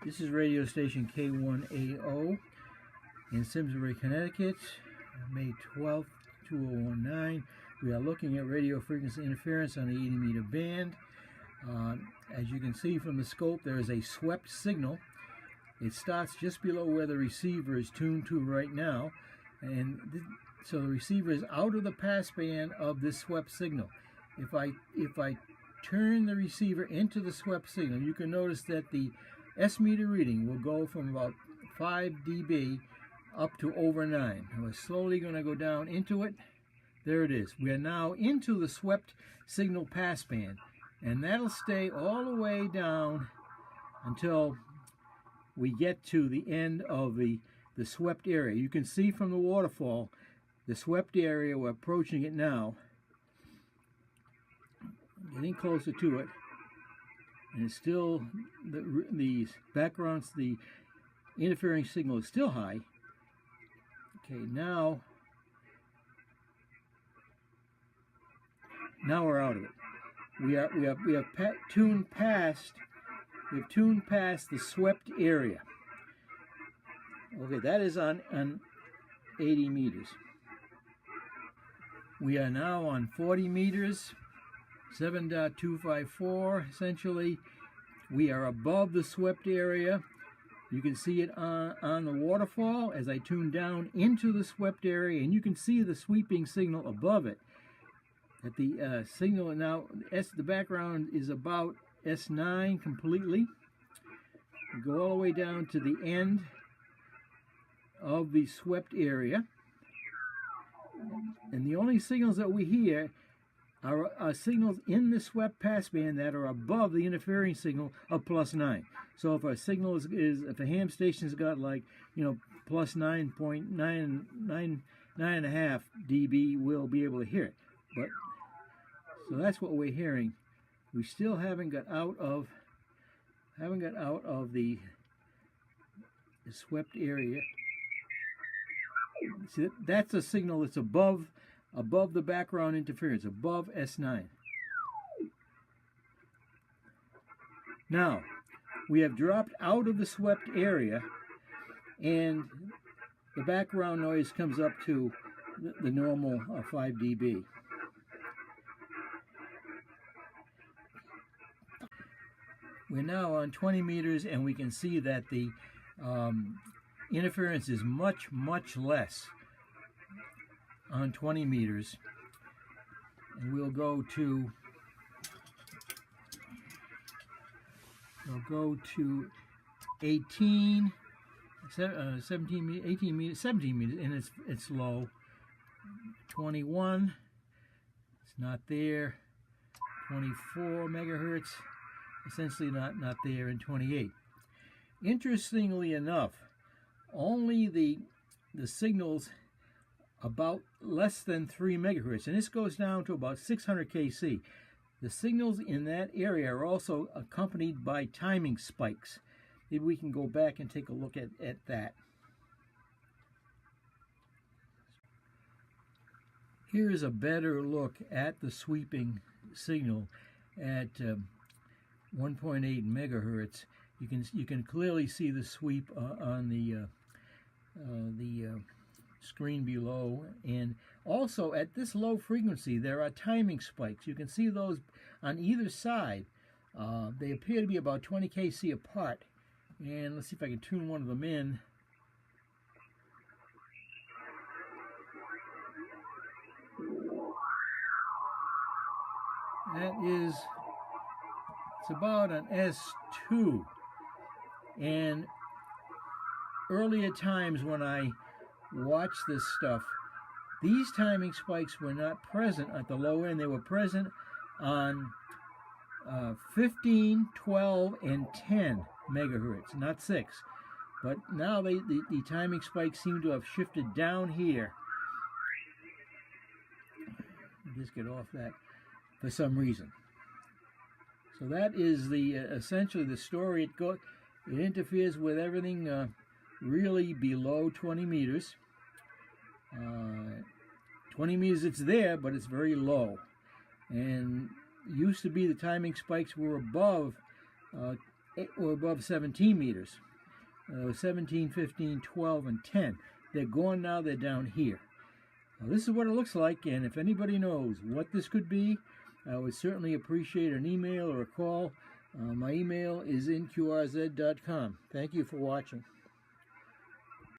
This is radio station K1AO in Simsbury, Connecticut, May 12th, 2019. We are looking at radio frequency interference on the 80-meter band. As you can see from the scope, there is a swept signal. It starts just below where the receiver is tuned to right now, and so the receiver is out of the passband of this swept signal. If I turn the receiver into the swept signal, you can notice that the S meter reading will go from about 5 dB up to over 9. And we're slowly going to go down into it. There it is. We are now into the swept signal passband, and that'll stay all the way down until we get to the end of the swept area. You can see from the waterfall the swept area. We're approaching it now, getting closer to it, and it's still the background, the interfering signal is still high. Okay, now we're out of it. We have tuned past the swept area. Okay, that is on 80 meters. We are now on 40 meters. 7.254, essentially. We are above the swept area. You can see it on the waterfall as I tune down into the swept area, and you can see the sweeping signal above it. At the signal now, the background is about S9 completely. We go all the way down to the end of the swept area, and the only signals that we hear are signals in the swept passband that are above the interfering signal of +9. So if a signal if a ham station's got, like, plus 9.995 dB, we'll be able to hear it. But so that's what we're hearing. We still haven't got out of the swept area. See, that's a signal that's above the background interference, above S9. Now, we have dropped out of the swept area, and the background noise comes up to the normal 5 dB. We're now on 20 meters, and we can see that the interference is much, much less on 20 meters. And we'll go to 18, 17, 18 meters, 17 meters, and it's low. 21, it's not there. 24 megahertz, essentially not there. And 28. Interestingly enough, only the signals about less than 3 megahertz, and this goes down to about 600 kc. The signals in that area are also accompanied by timing spikes. Maybe we can go back and take a look at that. Here is a better look at the sweeping signal at 1.8 megahertz. You can clearly see the sweep on the screen below, and also at this low frequency there are timing spikes. You can see those on either side. They appear to be about 20 kc apart, and let's see if I can tune one of them in. It's about an S2, and earlier times when I watched this stuff, these timing spikes were not present at the low end. They were present on 15, 12, and 10 megahertz, not 6. But now the timing spikes seem to have shifted down here. Just get off that for some reason. So that is essentially the story. It interferes with everything really below 20 meters. 20 meters it's there, but it's very low. And used to be the timing spikes were above or above 17 meters. 17, 15, 12, and 10. They're gone now. They're down here. Now, this is what it looks like, and if anybody knows what this could be, I would certainly appreciate an email or a call. My email is nqrz.com. Thank you for watching.